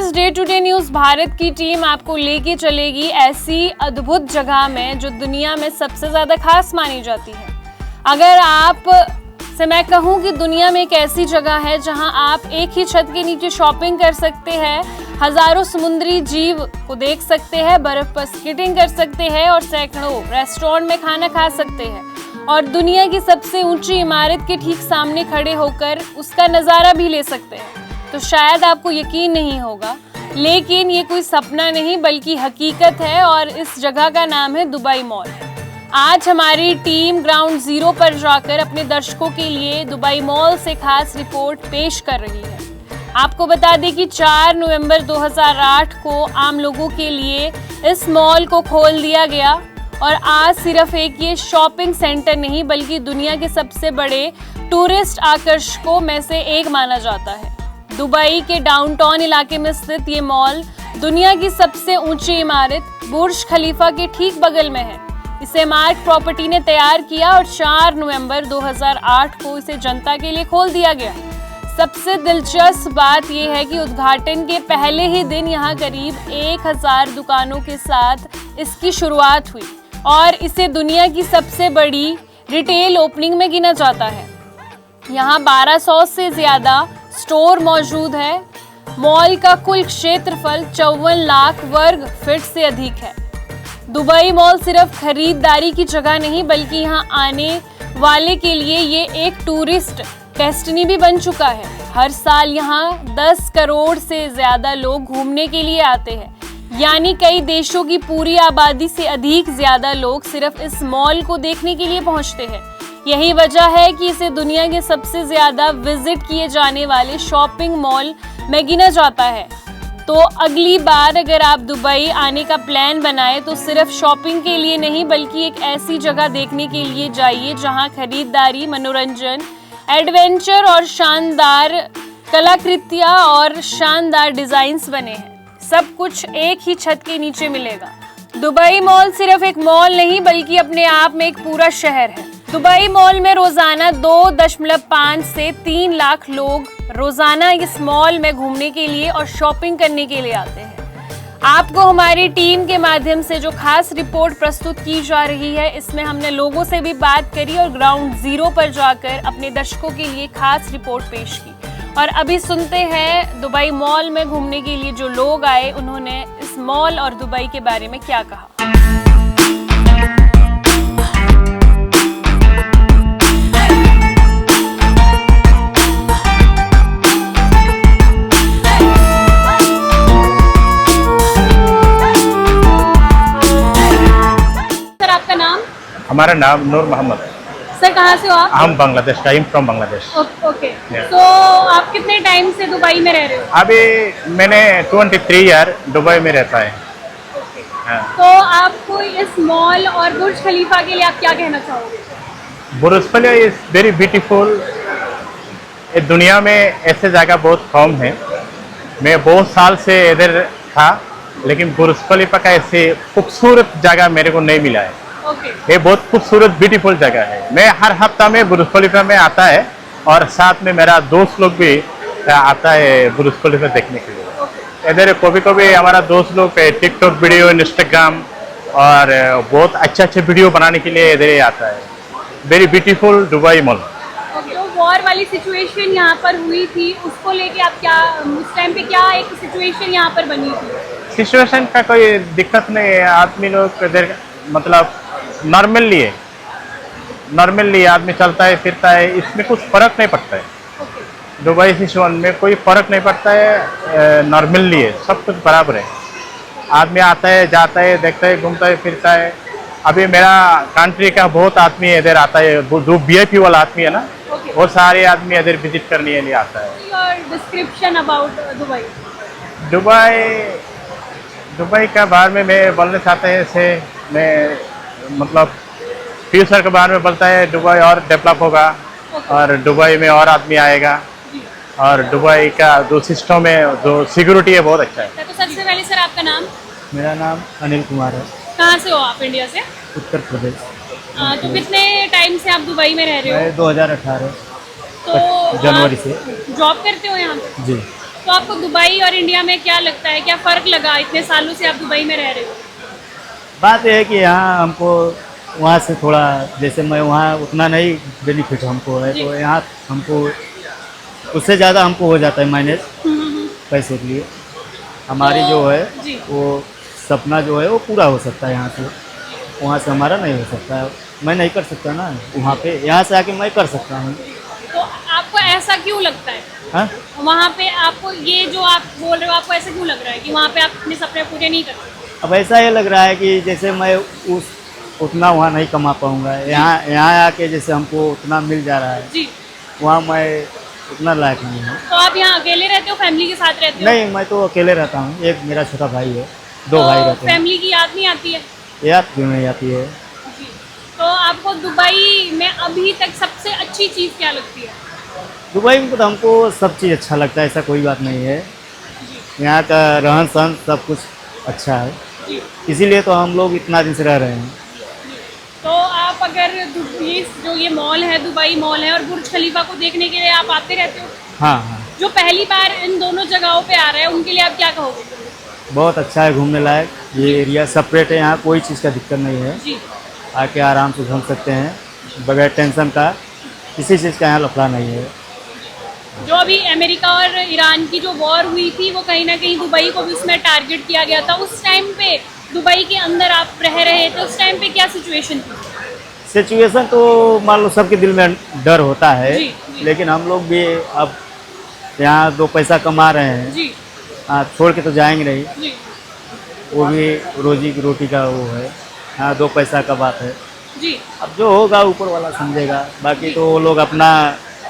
Viewers, day to day news Bharat की team आपको लेके चलेगी ऐसी अद्भुत जगह में जो दुनिया में सबसे ज़्यादा खास मानी जाती है। अगर आप से मैं कहूँ कि दुनिया में एक ऐसी जगह है जहां आप एक ही छत के नीचे शॉपिंग कर सकते हैं, हज़ारों समुद्री जीव को देख सकते हैं, बर्फ़ पर स्केटिंग कर सकते हैं और सैकड़ों रेस्टोरेंट में खाना खा सकते हैं और दुनिया की सबसे ऊंची इमारत के ठीक सामने खड़े होकर उसका नज़ारा भी ले सकते हैं, तो शायद आपको यकीन नहीं होगा, लेकिन ये कोई सपना नहीं बल्कि हकीकत है और इस जगह का नाम है दुबई मॉल। आज हमारी टीम ग्राउंड जीरो पर जाकर अपने दर्शकों के लिए दुबई मॉल से खास रिपोर्ट पेश कर रही है। आपको बता दें कि 4 नवंबर 2008 को आम लोगों के लिए इस मॉल को खोल दिया गया और आज सिर्फ एक ये शॉपिंग सेंटर नहीं बल्कि दुनिया के सबसे बड़े टूरिस्ट आकर्षकों में से एक माना जाता है। दुबई के डाउनटाउन इलाके में स्थित ये मॉल दुनिया की सबसे ऊंची इमारत बुर्ज खलीफा के ठीक बगल में है। इसे मार्क प्रॉपर्टी ने तैयार किया और 4 नवंबर 2008 को इसे जनता के लिए खोल दिया गया। सबसे दिलचस्प बात यह है कि उद्घाटन के पहले ही दिन यहाँ करीब 1000 दुकानों के साथ इसकी शुरुआत हुई और इसे दुनिया की सबसे बड़ी रिटेल ओपनिंग में गिना जाता है। यहाँ 1200 से ज़्यादा स्टोर मौजूद है। मॉल का कुल क्षेत्रफल 54 लाख वर्ग फीट से अधिक है। दुबई मॉल सिर्फ खरीदारी की जगह नहीं बल्कि यहाँ आने वाले के लिए ये एक टूरिस्ट डेस्टिनी भी बन चुका है। हर साल यहाँ 10 करोड़ से ज़्यादा लोग घूमने के लिए आते हैं, यानी कई देशों की पूरी आबादी से अधिक ज़्यादा लोग सिर्फ इस मॉल को देखने के लिए पहुँचते हैं। यही वजह है कि इसे दुनिया के सबसे ज़्यादा विजिट किए जाने वाले शॉपिंग मॉल में गिना जाता है। तो अगली बार अगर आप दुबई आने का प्लान बनाएं तो सिर्फ शॉपिंग के लिए नहीं बल्कि एक ऐसी जगह देखने के लिए जाइए जहां खरीदारी, मनोरंजन, एडवेंचर और शानदार कलाकृतियां और शानदार डिज़ाइंस बने हैं। सब कुछ एक ही छत के नीचे मिलेगा। दुबई मॉल सिर्फ एक मॉल नहीं बल्कि अपने आप में एक पूरा शहर है। दुबई मॉल में रोजाना 2.5 से 3 लाख लोग रोजाना इस मॉल में घूमने के लिए और शॉपिंग करने के लिए आते हैं। आपको हमारी टीम के माध्यम से जो खास रिपोर्ट प्रस्तुत की जा रही है, इसमें हमने लोगों से भी बात करी और ग्राउंड जीरो पर जाकर अपने दर्शकों के लिए खास रिपोर्ट पेश की। और अभी सुनते हैं दुबई मॉल में घूमने के लिए जो लोग आए, उन्होंने इस मॉल और दुबई के बारे में क्या कहा। हमारा नाम नूर मोहम्मद। सर कहाँ से हो आप? हम बांग्लादेश का, फ्रॉम बांग्लादेश। ओके। तो आप कितने टाइम से दुबई में रह रहे हो? अभी मैंने 23 ईयर दुबई में रहता है। हाँ। तो आपको इस मॉल और बुर्ज खलीफा के लिए आप क्या कहना चाहोगे? बुर्ज खलीफा इज वेरी ब्यूटीफुल। दुनिया में ऐसे जगह बहुत कम है। मैं बहुत साल से इधर था, लेकिन बुर्ज खलीफा का ऐसे खूबसूरत जगह मेरे को नहीं मिला है। ये बहुत खूबसूरत ब्यूटीफुल जगह है। मैं हर हफ्ता में बुर्ज खलीफा में आता है और साथ में मेरा दोस्त लोग भी आता है बुर्ज खलीफा देखने के लिए। इधर कभी कभी हमारा दोस्त लोग टिकटॉक वीडियो, इंस्टाग्राम और बहुत अच्छे वीडियो बनाने के लिए इधर आता है। Very beautiful Dubai mall. तो वॉर वाली सिचुएशन यहाँ पर हुई थी, उसको लेके आप क्या उस टाइम पे क्या एक सिचुएशन यहाँ पर बनी थी? सिचुएशन का कोई दिक्कत नहीं है। आदमी लोग इधर मतलब नॉर्मली आदमी चलता है फिरता है, इसमें कुछ फर्क नहीं पड़ता है। दुबई सिचुएशन में कोई फर्क नहीं पड़ता है। नॉर्मली है, सब कुछ बराबर है। आदमी आता है, जाता है, देखता है, घूमता है, फिरता है। अभी मेरा कंट्री का बहुत आदमी इधर आता है, जो VIP वाला आदमी है ना, वो सारे आदमी इधर विजिट करने के लिए आता है। डिस्क्रिप्शन अबाउट दुबई का बारे में मैं बोलना चाहता है। ऐसे मैं मतलब फ्यूचर के बारे में बोलता है, दुबई और डेवलप होगा और दुबई में और आदमी आएगा और दुबई का जो सिस्टम है, जो सिक्योरिटी है, बहुत अच्छा है। तो सबसे पहले सर आपका नाम? मेरा नाम अनिल कुमार है। कहाँ से हो आप? इंडिया से? उत्तर प्रदेश। तो कितने टाइम से आप दुबई में रह रहे हो? मैं 2018 तो जनवरी से जॉब करते हो यहाँ पे? जी। तो आपको दुबई और इंडिया में क्या लगता है, क्या फ़र्क लगा इतने सालों से आप दुबई में रह रहे हो? बात यह है कि यहाँ हमको वहाँ से थोड़ा, जैसे मैं वहाँ उतना नहीं बेनिफिट हमको है, जी। तो यहाँ हमको उससे ज़्यादा हमको हो जाता है मैनेज पैसे के लिए। हमारी तो- जो है जी। वो सपना जो है वो पूरा हो सकता है यहाँ से, वहाँ से हमारा नहीं हो सकता है। मैं नहीं कर सकता ना वहाँ पे, यहाँ से आके मैं कर सकता हूँ। तो आपको ऐसा क्यों लगता है हाँ, वहाँ पे, आपको ये जो आप बोल रहे हो आपको ऐसा क्यों लग रहा है कि वहाँ पे आप अपने सपने पूरे नहीं कर सकते? अब ऐसा ये लग रहा है कि जैसे मैं उस उतना वहाँ नहीं कमा पाऊँगा, यहाँ आके जैसे हमको उतना मिल जा रहा है, जी। वहाँ मैं उतना लायक नहीं हूँ। तो आप यहाँ अकेले रहते हो, फैमिली के साथ रहते हो? नहीं, मैं तो अकेले रहता हूँ, एक मेरा छोटा भाई है, दो भाई तो रहते हैं। फैमिली की याद नहीं आती है? याद क्यों नहीं आती है? जी। तो आपको दुबई में अभी तक सबसे अच्छी चीज़ क्या लगती है? दुबई में तो हमको सब चीज़ अच्छा लगता है, ऐसा कोई बात नहीं है। जी। यहाँ का रहन सहन सब कुछ अच्छा है, जी। इसीलिए तो हम लोग इतना दिन से रह रहे हैं। तो आप अगर ये मॉल है, दुबई मॉल है, और बुर्ज खलीफा को देखने के लिए आप आते रहते हो? हाँ हाँ, जो पहली बार इन दोनों जगहों पे आ रहे हैं उनके लिए आप क्या कहोगे? बहुत अच्छा है, घूमने लायक। ये एरिया सेपरेट है, यहाँ कोई चीज़ का दिक्कत नहीं है, जी। आके आराम से घूम सकते हैं बगैर टेंशन का, किसी चीज़ का यहाँ लफड़ा नहीं है। जो अभी अमेरिका और ईरान की जो वॉर हुई थी वो कहीं ना कहीं दुबई को भी उसमें टारगेट किया गया था। उस टाइम पे दुबई के अंदर आप रह रहे थे, उस टाइम पे क्या सिचुएशन थी? सिचुएशन तो मान लो सबके दिल में डर होता है, जी, जी। लेकिन हम लोग भी अब यहाँ दो पैसा कमा रहे हैं, जी। छोड़ के तो जाएंगे नहीं, जी। वो भी रोजी रोटी का वो है, हाँ, दो पैसा का बात है। जी। अब जो होगा ऊपर वाला समझेगा, बाकी तो वो लोग अपना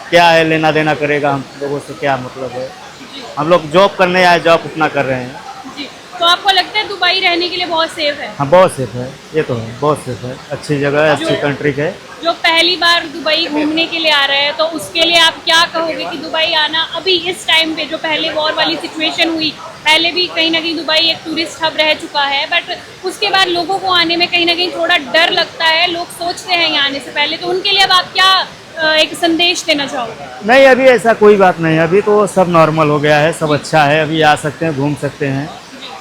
क्या है लेना देना करेगा, हम लोगों से क्या मतलब है। जी। हम लोग जॉब करने आए, जॉब अपना कर रहे हैं। जी। तो आपको लगता है दुबई रहने के लिए बहुत सेफ है? हाँ, बहुत सेफ है, ये तो है, बहुत सेफ है, अच्छी जगह है, अच्छी कंट्री है। जो पहली बार दुबई घूमने के लिए आ रहे हैं तो उसके लिए आप क्या कहोगे कि दुबई आना अभी इस टाइम पे, जो पहले वॉर वाली सिचुएशन हुई, पहले भी कहीं ना कहीं दुबई एक टूरिस्ट हब रह चुका है, बट उसके बाद लोगों को आने में कहीं ना कहीं थोड़ा डर लगता है, लोग सोचते हैं यहाँ आने से पहले, तो उनके लिए अब आप क्या एक संदेश देना चाहोगे? नहीं, अभी ऐसा कोई बात नहीं, अभी तो सब नॉर्मल हो गया है, सब अच्छा है, अभी आ सकते हैं, घूम सकते हैं,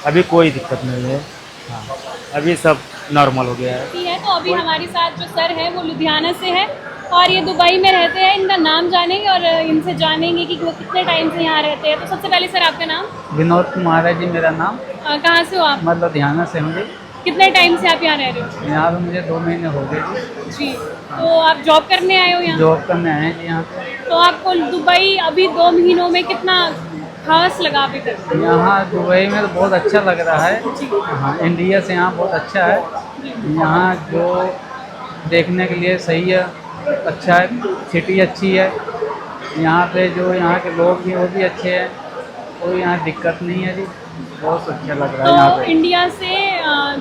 अभी कोई दिक्कत नहीं है। हाँ, अभी सब नॉर्मल हो गया है। तो अभी हमारे साथ जो सर है वो लुधियाना से है और ये दुबई में रहते हैं। इनका नाम जानेंगे और इनसे जानेंगे कि वो कितने टाइम से यहाँ रहते हैं। तो सबसे पहले सर आपका नाम? विनोद कुमार है जी मेरा नाम। कहाँ से हो आप? मैं लुधियाना से हूँ जी। कितने टाइम से आप यहाँ रह रहे हो? यहाँ पे मुझे 2 महीने हो गए जी। जी। तो आप जॉब करने आए हो यहाँ? जॉब करने आए हैं जी यहाँ पे। तो आपको दुबई अभी 2 महीनों में कितना खास लगा अभी तक? यहाँ दुबई में तो बहुत अच्छा लग रहा है। हाँ, इंडिया से यहाँ बहुत अच्छा है। यहाँ जो देखने के लिए सही है, अच्छा है, सिटी अच्छी है। यहाँ पे जो यहाँ के लोग भी वो भी अच्छे हैं, कोई यहाँ दिक्कत नहीं है जी, बहुत अच्छा लग रहा है यहाँ तो पे। इंडिया से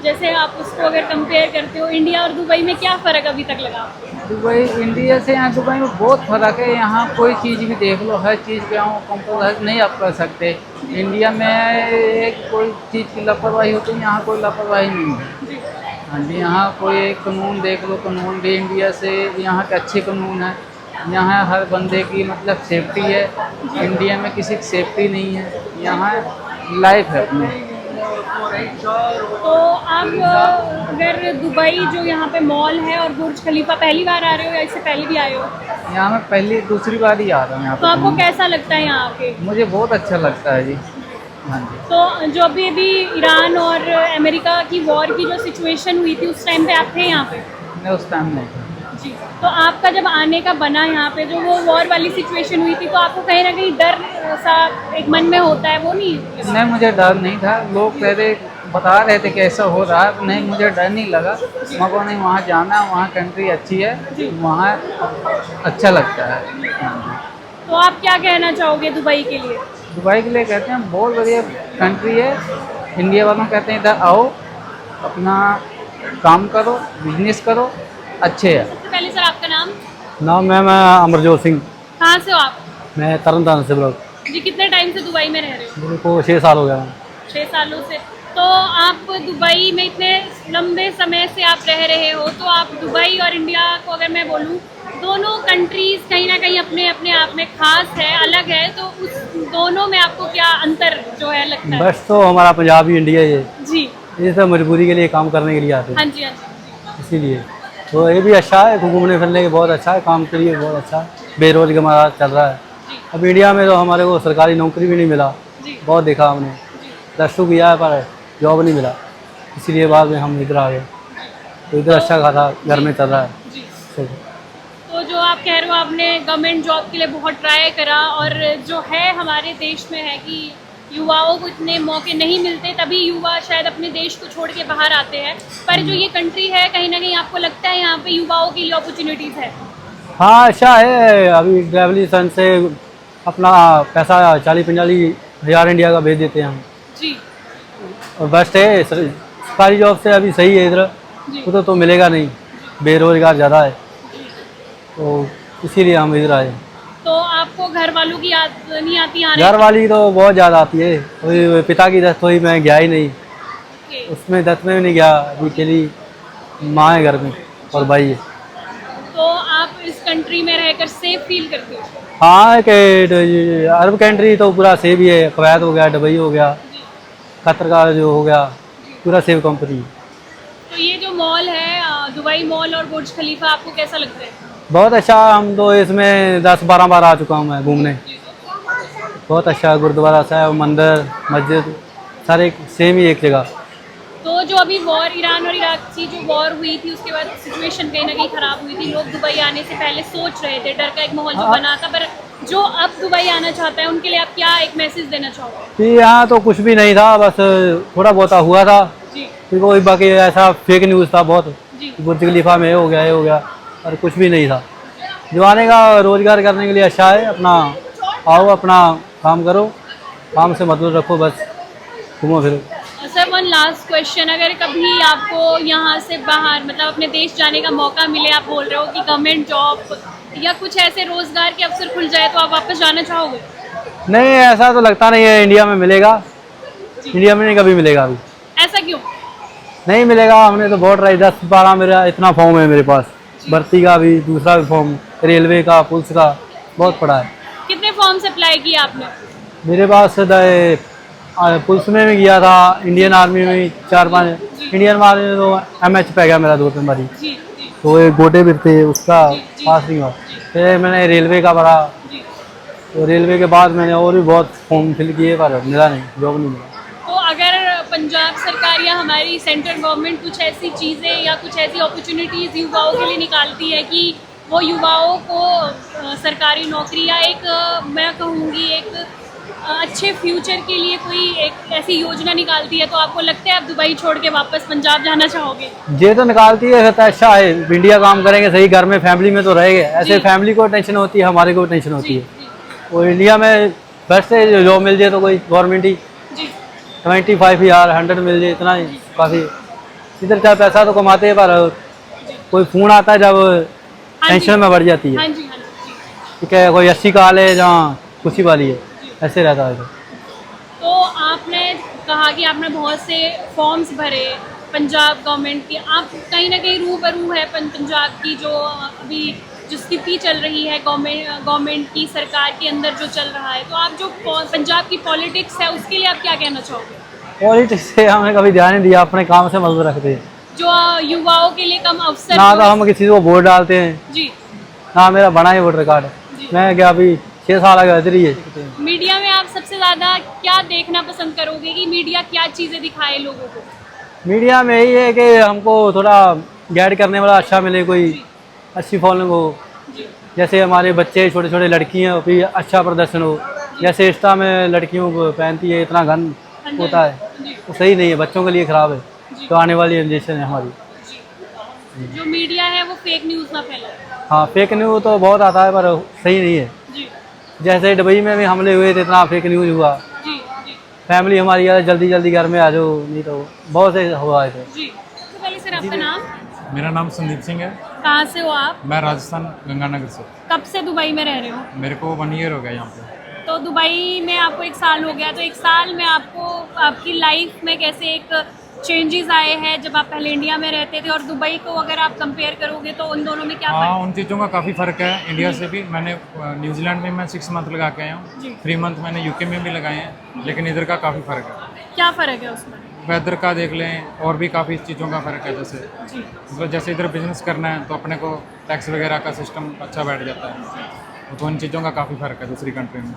जैसे आप उसको अगर कंपेयर करते हो, इंडिया और दुबई में क्या फ़र्क अभी तक लगा आपको? दुबई इंडिया से यहाँ दुबई में बहुत फ़र्क है। यहाँ कोई चीज़ भी देख लो, हर चीज़ पे यहाँ कंप्रोमाइज़ नहीं आप कर सकते। इंडिया में एक कोई चीज़ की लापरवाही होती है, यहाँ कोई लापरवाही नहीं है। हाँ जी, यहाँ कोई एक कानून देख लो, कानून भी इंडिया से यहाँ के अच्छे कानून है। यहाँ हर बंदे की मतलब सेफ्टी है, इंडिया में किसी की सेफ्टी नहीं है। यहाँ लाइफ है अपनी। तो आप अगर दुबई जो यहाँ पे मॉल है और बुर्ज खलीफा पहली बार आ रहे हो या इससे पहले भी आए हो? यहाँ मैं पहली दूसरी बार ही आ रहा हूँ यहाँ तो आपको पे। कैसा लगता है यहाँ आके? मुझे बहुत अच्छा लगता है जी। हाँ जी। तो जो अभी ईरान और अमेरिका की वॉर की जो सिचुएशन हुई थी उस टाइम पे आप थे यहाँ पे? मैं उस टाइम नहीं था। जी। तो आपका जब आने का बना यहाँ पे, जो वो वॉर वाली सिचुएशन हुई थी, तो आपको कहीं ना कहीं डर सा एक मन में होता है, वो नहीं? नहीं, मुझे डर नहीं था। लोग पहले बता रहे थे कैसा हो रहा है, नहीं मुझे डर नहीं लगा। मगर नहीं, वहाँ जाना, वहाँ कंट्री अच्छी है, वहाँ अच्छा लगता है। हाँ। तो आप क्या कहना चाहोगे दुबई के लिए? दुबई के लिए कहते हैं बहुत बढ़िया कंट्री है। इंडिया वालों कहते हैं इधर आओ, अपना काम करो, बिजनेस करो, अच्छे है। सबसे पहले सर आपका नाम? नाम मैं अमरजोत सिंह, कहाँ से हो आप? मैं तरन तारण से ब्लॉक। जी। कितने टाइम से दुबई में रह रहे हो? मेरे को 6 साल हो गया। 6 सालों से। तो आप दुबई में इतने लंबे समय से आप रह रहे हो, तो आप दुबई और इंडिया को अगर मैं बोलूँ, दोनों कंट्रीज कहीं ना कहीं अपने अपने आप में खास है, अलग है, तो उस दोनों में आपको क्या अंतर जो है लगता है? बस तो हमारा पंजाब ही इंडिया है, जी, ये सब मजबूरी के लिए काम करने के लिए आते हाँ हैं, जी, हाँ जी, इसीलिए। तो ये भी अच्छा है, घूमने फिरने के बहुत अच्छा है, काम के लिए बहुत अच्छा है, बेरोजगार हमारा चल रहा है। जी, अब इंडिया में तो हमारे को सरकारी नौकरी भी नहीं मिला, जी, बहुत देखा हमने, जी, प्लस टू किया है पर जॉब नहीं मिला, इसीलिए बाद में हम इधर आ गए। तो इधर अच्छा खासा घर में चल रहा है। जी। तो तो जो आप कह रहे हो, आपने गवर्नमेंट जॉब के लिए बहुत ट्राई करा, और जो है हमारे देश में है कि युवाओं को इतने मौके नहीं मिलते, तभी युवा शायद अपने देश को छोड़ के बाहर आते हैं। पर जो ये कंट्री है, कहीं ना कहीं आपको लगता है यहाँ पे युवाओं के लिए अपॉर्चुनिटीज़ है? हाँ अच्छा है, अभी ग्रेजुएशन से अपना पैसा 40-45 हज़ार इंडिया का भेज देते हैं हम, जी, और बस है सरकारी जॉब से अभी सही है इधर, जी, उधर तो मिलेगा नहीं, बेरोजगार ज़्यादा है, तो इसीलिए हम इधर आए। तो आपको घर वालों की याद नहीं आती आने घर वाली तो बहुत ज़्यादा आती है, वही पिता की डेथ हुई, मैं गया ही नहीं, की? उसमें डेथ में भी नहीं गया, अभी अकेली माँ है घर में और भाई है। तो आप इस कंट्री में रहकर सेफ फील करते हो? हाँ कि अरब कंट्री तो पूरा सेफ ही है, कुवैत हो गया, दुबई हो गया, जी, कतर का जो हो गया, पूरा सेफ कंपनी। तो ये जो मॉल है, दुबई मॉल और बुर्ज खलीफा, आपको कैसा लगता है? बहुत अच्छा, हम तो इसमें 10-12 बार आ चुका हूँ मैं घूमने, बहुत अच्छा गुरुद्वारा साहब, मंदिर, मस्जिद सारे सेम ही एक जगह। तो जो अभी वॉर, ईरान और इराक की जो वॉर हुई थी, उसके बाद सिचुएशन कहीं ना कहीं खराब हुई थी, लोग दुबई आने से पहले सोच रहे थे, डर का एक माहौल जो बना था, पर जो अब दुबई आना चाहता है उनके लिए आप क्या एक मैसेज देना चाहोगे? कि यहाँ तो कुछ भी नहीं था, बस थोड़ा बहुत हुआ था, जी, फिर कोई बाकी ऐसा फेक न्यूज़ था बहुत, जी, बुर्ज खलीफा में ये हो गया, ये हो गया, और कुछ भी नहीं था। जो आने का रोजगार करने के लिए अच्छा है, अपना आओ, अपना काम करो, काम से मतलब रखो, बस घूमो फिरो। सर वन लास्ट क्वेश्चन, अगर कभी आपको यहाँ से बाहर मतलब अपने देश जाने का मौका मिले, आप बोल रहे हो कि गवर्नमेंट जॉब या कुछ ऐसे रोजगार के अवसर खुल जाए, तो आप वापस जाना चाहोगे? नहीं, ऐसा तो लगता नहीं है इंडिया में मिलेगा, इंडिया में नहीं कभी मिलेगा अभी, ऐसा क्यों? नहीं मिलेगा। हमने तो बहुत ट्राई, 10-12 मेरा इतना फॉर्म है मेरे पास, भर्ती का भी, दूसरा भी फॉर्म, रेलवे का, पुलिस का बहुत पड़ा है। कितने फॉर्म्स अप्लाई किए आपने? मेरे पास पुलिस में भी गया था, इंडियन आर्मी में भी 4-5, इंडियन आर्मी में तो MH पे गया मेरा 2-3 बारी, जी, जी, तो एक गोटे भी थे, उसका जी, जी, पास नहीं हुआ। जी, फिर मैंने रेलवे का भरा, जी। तो रेलवे के बाद मैंने और भी बहुत फॉर्म फिल किए, पर मिला नहीं, जॉब नहीं मिला। तो अगर पंजाब सरकार या हमारी सेंट्रल गवर्नमेंट कुछ ऐसी चीज़ें या कुछ ऐसी अपॉर्चुनिटीज़ युवाओं के लिए निकालती है कि वो युवाओं को सरकारी नौकरी या एक मैं कहूँगी एक अच्छे फ्यूचर के लिए कोई एक ऐसी योजना निकालती है, तो आपको लगता है आप दुबई छोड़ के वापस पंजाब जाना चाहोगे? ये तो निकालती है तो अच्छा है, इंडिया काम करेंगे सही, घर में फैमिली में तो रहेंगे, ऐसे जी। फैमिली को टेंशन होती है, हमारे को टेंशन होती जी, है। जी, और इंडिया में बस से जॉब मिल जाए तो कोई गवर्नमेंट ही जी, 25,000 100 मिल जाए, इतना ही काफ़ी। इधर चाहे पैसा तो कमाते हैं, पर कोई फोन आता है जब हाँ जी, टेंशन में बढ़ जाती है, हाँ जी, हाँ जी। ठीक है, कोई 80 का है जहाँ खुशी वाली है, ऐसे रहता है। तो आपने कहा कि आपने बहुत से फॉर्म्स भरे पंजाब गवर्नमेंट के, आप कहीं ना कहीं रूबरू है पंजाब की जो अभी जो स्थिति चल रही है गवर्नमेंट की, सरकार के अंदर जो चल रहा है, तो आप जो पंजाब की पॉलिटिक्स है उसके लिए आप क्या कहना चाहोगे? पॉलिटिक्स से हमने कभी ध्यान नहीं दिया, अपने काम से मतलब रखते हैं, जो युवाओं के लिए कम अवसर ना जो तो हम किसी को वोट डालते हैं, जी, ना मेरा बना है वोटर कार्ड, जी। मैं क्या अभी 6 साल आगे इधर ही है। मीडिया में आप सबसे ज़्यादा क्या देखना पसंद करोगे कि मीडिया क्या चीज़ें दिखाए लोगों को? मीडिया में यही है कि हमको थोड़ा गाइड करने वाला अच्छा मिले, कोई अच्छी फॉलोइंग हो, जी, जैसे हमारे बच्चे छोटे छोटे लड़कियाँ भी अच्छा प्रदर्शन हो, जैसे इंस्टा में लड़कियों को पहनती है, इतना गंद होता है, जी, तो सही नहीं है, बच्चों के लिए ख़राब है, जी, तो आने वाली जनरेशन है हमारी। जी। जो मीडिया है वो फेक न्यूज़ ना फैलाए। हाँ, फेक न्यूज़ तो बहुत आता है, पर सही नहीं है। जी, जैसे दुबई में भी हमले हुए थे, इतना फेक न्यूज़ हुआ, जी, जी, फैमिली हमारी यार जल्दी जल्दी घर में आ जाओ, नहीं तो बहुत से हुआ थे। जी। तो पहले सर आपका नाम, मेरा नाम संदीप सिंह है, कहाँ से हो आप, मैं राजस्थान गंगानगर से। कब से दुबई में रह रहे हो? मेरे को 1 ईयर हो गया यहाँ पे। तो दुबई में आपको 1 साल हो गया, तो 1 साल में आपको आपकी लाइफ में कैसे एक चेंजेस आए हैं जब आप पहले इंडिया में रहते थे और दुबई को अगर आप कंपेयर करोगे तो उन दोनों में क्या हाँ, फ़र्क उन चीज़ों का काफ़ी फ़र्क है इंडिया से भी। मैंने न्यूजीलैंड में मैं 6 मंथ लगा के आया जी। हूँ, 3 मंथ मैंने यूके में भी लगाए हैं, लेकिन इधर का काफ़ी फ़र्क है। है? क्या फ़र्क है उसमें? वेदर का देख लें और भी काफ़ी चीज़ों का फ़र्क है। जैसे जी मतलब जैसे इधर बिजनेस करना है तो अपने को टैक्स वगैरह का सिस्टम अच्छा बैठ जाता है, तो उन चीज़ों का काफ़ी फ़र्क है दूसरी कंट्री में।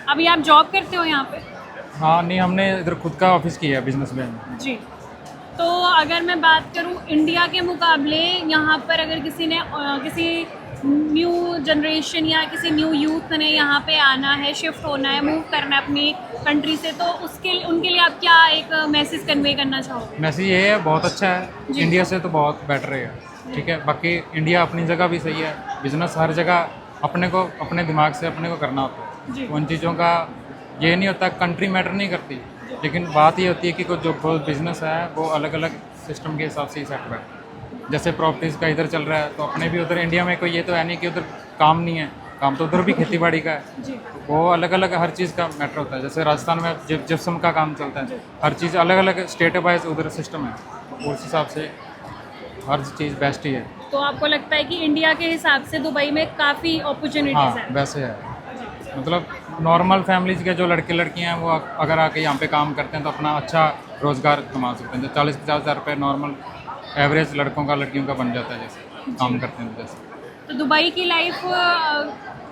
अभी आप जॉब करते हो यहाँ पे? हाँ, नहीं, हमने इधर खुद का ऑफिस किया है बिजनेस में। जी। तो अगर मैं बात करूँ इंडिया के मुकाबले यहाँ पर अगर किसी ने किसी न्यू जनरेशन या किसी न्यू यूथ ने यहाँ पे आना है, शिफ्ट होना है, मूव करना है अपनी कंट्री से, तो उनके लिए आप क्या एक मैसेज कन्वे करना चाहोगे? मैसेज ये है, बहुत अच्छा है, जी। इंडिया से तो बहुत बेटर है, ठीक है। बाकी इंडिया अपनी जगह भी सही है, बिजनेस हर जगह अपने को अपने दिमाग से अपने को करना होता जी। है। उन चीज़ों का ये नहीं होता, कंट्री मैटर नहीं करती, लेकिन बात ये होती है कि कुछ जो बिजनेस है वो अलग अलग सिस्टम के हिसाब से ही सेट बैठता है। जैसे प्रॉपर्टीज़ का इधर चल रहा है तो अपने भी उधर इंडिया में कोई ये तो है नहीं कि उधर काम नहीं है, काम तो उधर भी खेती बाड़ी का है। जी वो अलग अलग हर चीज़ का मैटर होता है। जैसे राजस्थान में जिप्सम का काम चलता है, हर चीज़ अलग अलग स्टेट वाइज उधर सिस्टम है, उस हिसाब से हर चीज़ बेस्ट ही है। तो आपको लगता है कि इंडिया के हिसाब से दुबई में काफ़ी अपॉर्चुनिटीज़ हाँ, हैं? वैसे है। मतलब नॉर्मल फैमिलीज के जो लड़के लड़कियां हैं वो अगर आके यहाँ पे काम करते हैं तो अपना अच्छा रोज़गार कमा सकते हैं। जो 40-50 हज़ार रुपये नॉर्मल एवरेज लड़कों का लड़कियों का बन जाता है जैसे काम करते हैं। जैसे तो दुबई की लाइफ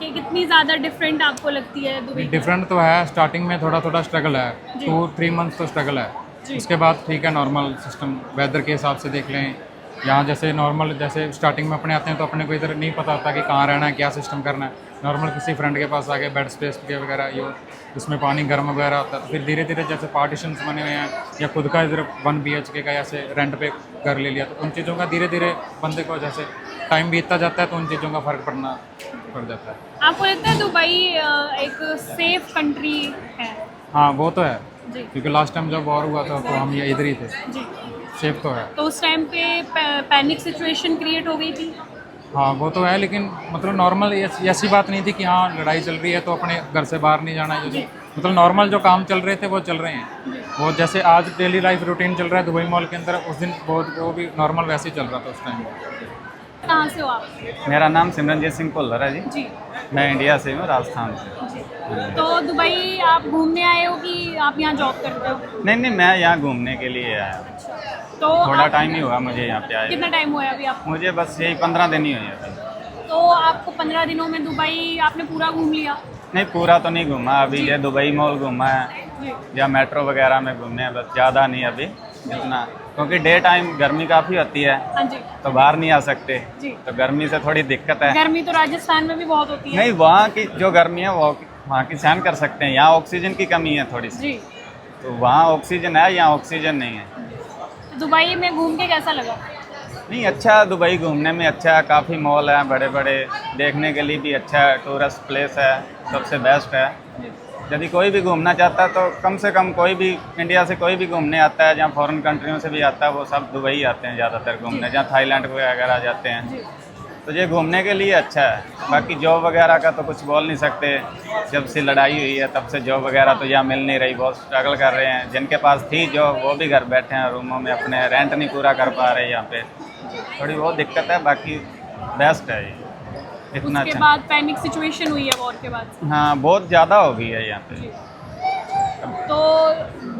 कितनी ज़्यादा डिफरेंट आपको लगती है दुबई की? डिफरेंट तो है, स्टार्टिंग में थोड़ा थोड़ा स्ट्रगल है, जी। 2-3 मंथ तो स्ट्रगल है, जी। उसके बाद ठीक है, नॉर्मल सिस्टम वेदर के हिसाब से देख लें। यहाँ जैसे नॉर्मल जैसे स्टार्टिंग में अपने आते हैं तो अपने को इधर नहीं पता होता कि कहाँ रहना है, क्या सिस्टम करना है। नॉर्मल किसी फ्रेंड के पास आके बेड स्पेस के वगैरह ये उसमें पानी गर्म वगैरह होता है, तो फिर धीरे धीरे जैसे पार्टीशंस बने हुए हैं या खुद का इधर 1 BHK का ऐसे रेंट पे घर ले लिया, तो उन चीज़ों का धीरे धीरे बंदे को जैसे टाइम बीतता जाता है तो उन चीज़ों का फ़र्क पड़ जाता है। आपको लगता है दुबई एक सेफ कंट्री है? हाँ, वो तो है, जी क्योंकि लास्ट टाइम जब वॉर हुआ था तो हम ये इधर ही थे, जी। सेफ तो है। तो उस टाइम पे पैनिक सिचुएशन क्रिएट हो गई थी? हाँ, वो तो है, लेकिन मतलब नॉर्मल ऐसी बात नहीं थी कि हाँ लड़ाई चल रही है तो अपने घर से बाहर नहीं जाना है। जो मतलब नॉर्मल जो काम चल रहे थे वो चल रहे हैं। वो जैसे आज डेली लाइफ रूटीन चल रहा है दुबई मॉल के अंदर, उस दिन वो भी नॉर्मल वैसे ही चल रहा था उस टाइम। कहाँ से हो आप? मेरा नाम सिमरनजीत सिंह भुल्लर है जी। जी मैं इंडिया से हूँ, राजस्थान से। जी। तो दुबई आप घूमने आए हो कि आप यहाँ जॉब करते हो? नहीं, मैं यहाँ घूमने के लिए आया हूँ। तो थोड़ा आप- टाइम ही हुआ मुझे यहाँ पे आए। कितना टाइम हुआ है अभी आपको? मुझे बस यही 15 दिन ही हुए अभी। तो आपको 15 दिनों में दुबई आपने पूरा घूम लिया? नहीं, पूरा तो नहीं घूमा अभी, ये दुबई मॉल घूमा है जी या मेट्रो वगैरह में घूमे हैं, बस ज़्यादा नहीं अभी जितना, क्योंकि डे टाइम गर्मी काफ़ी होती है हाँ जी तो बाहर नहीं आ सकते, जी। तो गर्मी से थोड़ी दिक्कत है। गर्मी तो राजस्थान में भी बहुत होती है। नहीं, वहाँ की जो गर्मी है वो वहाँ की सहन कर सकते हैं, यहाँ ऑक्सीजन की कमी है थोड़ी सी, जी। तो वहाँ ऑक्सीजन है, यहाँ ऑक्सीजन नहीं है। दुबई में घूम के कैसा लगा? नहीं, अच्छा है, दुबई घूमने में अच्छा है, काफ़ी मॉल हैं बड़े बड़े, देखने के लिए भी अच्छा है, टूरिस्ट प्लेस है, सबसे बेस्ट है। यदि कोई भी घूमना चाहता है तो कम से कम कोई भी इंडिया से कोई भी घूमने आता है, जहाँ फॉरेन कंट्रियों से भी आता है वो सब दुबई आते हैं ज़्यादातर घूमने, जहाँ थाईलैंड वगैरह जाते हैं, तो ये घूमने के लिए अच्छा है। बाकी जॉब वगैरह का तो कुछ बोल नहीं सकते, जब से लड़ाई हुई है तब से जॉब वगैरह तो यहाँ मिल नहीं रही, बहुत स्ट्रगल कर रहे हैं। जिनके पास थी जॉब वो भी घर बैठे हैं रूमों में, अपने रेंट नहीं पूरा कर पा रहे, यहाँ पे थोड़ी बहुत दिक्कत है, बाकी बेस्ट है ये, इतना उसके अच्छा। बाद पैनिक सिचुएशन हुई है वॉर के बाद? हाँ, बहुत ज़्यादा हो गई है यहाँ पे। तो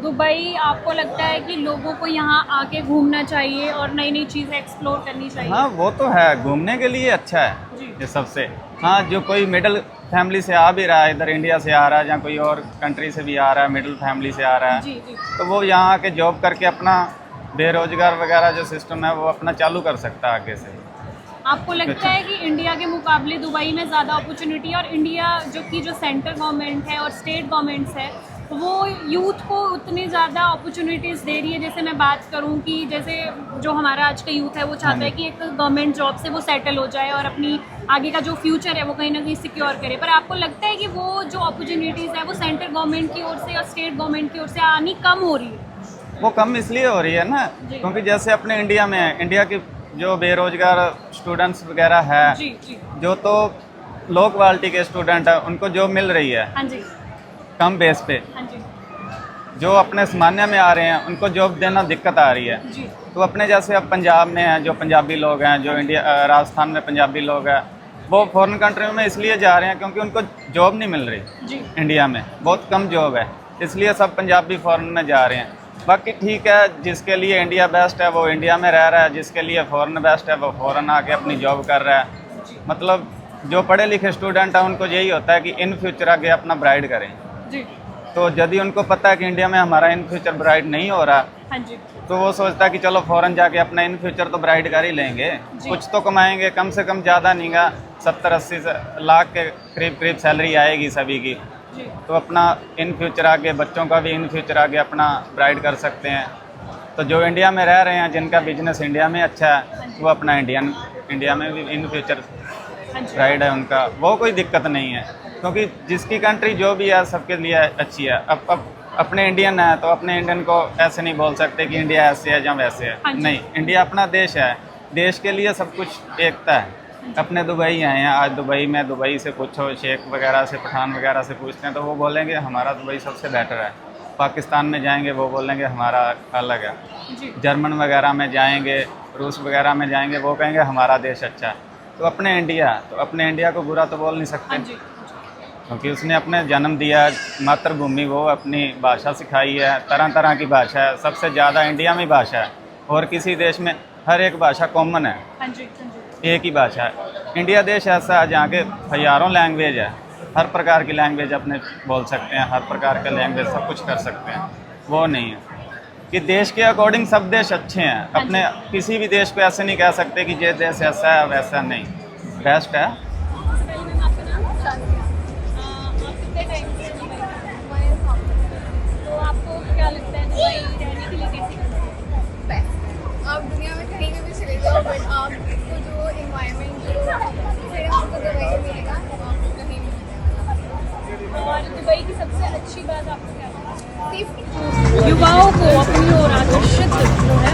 दुबई आपको लगता है कि लोगों को यहाँ आके घूमना चाहिए और नई नई चीज़ें एक्सप्लोर करनी चाहिए? हाँ, वो तो है, घूमने के लिए अच्छा है जी। ये सबसे। हाँ, जो कोई मिडिल फैमिली से आ भी रहा है, इधर इंडिया से आ रहा है या कोई और कंट्री से भी आ रहा है, मिडिल फैमिली से आ रहा है, जी जी तो वो यहाँ आके जॉब करके अपना बेरोजगार वगैरह जो सिस्टम है वो अपना चालू कर सकता है आगे से। आपको लगता है कि इंडिया के मुकाबले दुबई में ज़्यादा अपॉर्चुनिटी है, और इंडिया जो सेंट्रल गवर्नमेंट है और स्टेट गवर्नमेंट्स है वो यूथ को उतनी ज़्यादा अपॉर्चुनिटीज़ दे रही है? जैसे मैं बात करूं कि जैसे जो हमारा आज का यूथ है वो चाहता है कि एक गवर्नमेंट जॉब से वो सेटल हो जाए और अपनी आगे का जो फ्यूचर है वो कहीं ना कहीं सिक्योर करे, पर आपको लगता है कि वो जो अपॉर्चुनिटीज़ है वो सेंट्रल गवर्नमेंट की ओर से और स्टेट गवर्नमेंट की ओर से आनी कम हो रही है? वो कम इसलिए हो रही है ना, जी। क्योंकि जैसे अपने इंडिया में है, इंडिया की जो बेरोजगार स्टूडेंट्स वगैरह है, जी जी जो तो लो क्वालिटी के स्टूडेंट हैं उनको जॉब मिल रही है हाँ जी, कम बेस पे। हाँ जी, जो अपने सामान्य में आ रहे हैं उनको जॉब देना दिक्कत आ रही है। जी, तो अपने जैसे अब पंजाब में हैं जो पंजाबी लोग हैं, जो इंडिया राजस्थान में पंजाबी लोग हैं, वो फॉरेन कंट्री में इसलिए जा रहे हैं क्योंकि उनको जॉब नहीं मिल रही। जी, इंडिया में बहुत कम जॉब है, इसलिए सब पंजाबी फॉरेन में जा रहे हैं। बाकी ठीक है, जिसके लिए इंडिया बेस्ट है वो इंडिया में रह रहा है, जिसके लिए फॉरेन बेस्ट है वो फॉरेन आके अपनी जॉब कर रहा है। मतलब जो पढ़े लिखे स्टूडेंट हैं उनको यही होता है कि इन फ्यूचर आगे अपना ब्राइड करें। जी, तो यदि उनको पता है कि इंडिया में हमारा इन फ्यूचर ब्राइड नहीं हो रहा, हाँ जी, तो वो सोचता है कि चलो फॉरेन जाके अपना इन फ्यूचर तो ब्राइड कर ही लेंगे, कुछ तो कमाएंगे, कम से कम ज़्यादा नहीं गा 70-80 लाख के करीब सैलरी आएगी सभी की। जी, तो अपना इन फ्यूचर आगे बच्चों का भी इन फ्यूचर आगे अपना ब्राइड कर सकते हैं। तो जो इंडिया में रह रहे हैं जिनका बिजनेस इंडिया में अच्छा है वो अपना इंडिया में भी इन फ्यूचर हाँ जी, ब्राइड है उनका, वो कोई दिक्कत नहीं है। क्योंकि जिसकी कंट्री जो भी है सबके लिए अच्छी है। अब अपने इंडियन है तो अपने इंडियन को ऐसे नहीं बोल सकते कि इंडिया ऐसे है या वैसे है। हाँ जी। नहीं, इंडिया अपना देश है, देश के लिए सब कुछ एकता है। अपने दुबई आए हैं, आज दुबई से पूछो, शेख वगैरह से, पठान वगैरह से पूछते हैं तो वो बोलेंगे हमारा दुबई सबसे बेटर है। पाकिस्तान में जाएंगे वो बोलेंगे हमारा अलग है। जी, जर्मन वगैरह में जाएंगे, रूस वगैरह में जाएंगे वो कहेंगे हमारा देश अच्छा है। तो अपने इंडिया को बुरा तो बोल नहीं सकते, हाँ जी, क्योंकि उसने अपने जन्म दिया, मातृभूमि, वो अपनी भाषा सिखाई है, तरह तरह की भाषा है, सबसे ज़्यादा इंडिया में भाषा है। और किसी देश में हर एक भाषा कॉमन है, हाँ जी, हाँ जी, एक ही भाषा है। इंडिया देश ऐसा है जहाँ के हज़ारों लैंग्वेज है, हर प्रकार की लैंग्वेज अपने बोल सकते हैं, हर प्रकार के लैंग्वेज सब कुछ कर सकते हैं। वो नहीं है कि देश के अकॉर्डिंग सब देश अच्छे हैं। अपने किसी भी देश को ऐसे नहीं कह सकते कि ये देश ऐसा है वैसा नहीं, बेस्ट है। तो आपको क्या लगता है दुबई रहने के लिए कैसी जगह है? आप दुनिया में कहीं भी चले जाओ बट आपको जो इन्वायरमेंट जो आपको दुबई में मिलेगा वो आपको कहीं भी मिलेगा। और दुबई की सबसे अच्छी बात आपको क्या लगता है? सेफ्टी। युवाओं को अपनी ओर आकर्षित जो है